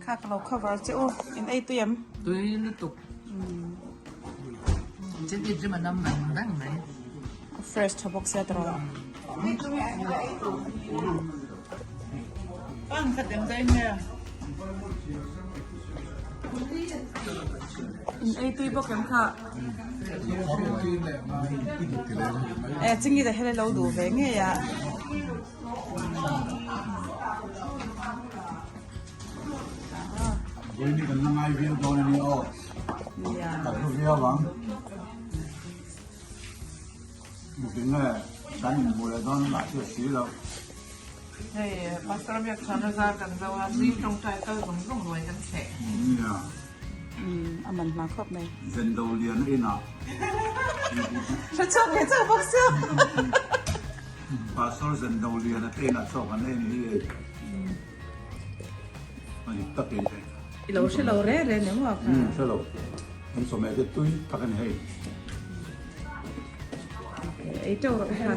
ค่ะเรา cover จะอู้อินไอตัวยัง tôi nó tục chết ít chứ mà năm mình đang này fresh ชอบบอกเสียตรอปั้งขัดยังไงเนี่ยอินไอตัวบอกกันค่ะจริงๆแต่ให้เราดูเองไงอ่ะIni kan ngai view down ni oh. Tak tu view bang. Mungkin dan boleh down lah tu sih lah. thì bác sĩ việc cho nó ra cần dầu gì trong trái cây cũng rung rồi chân trẻ Ya. มันมาครบเลย Dân đầu liền ini nak. ฉันชอบเห็นเจ้าบอกเสื้อ Pasal dân đầu liền ini nak sok kan ini. Ani tak ini. เราใช่เราเร่เนี่ยมั้งค่ะ Selalu. Ini semua itu tu tak kan hai. ไอ้เจ้าค่ะ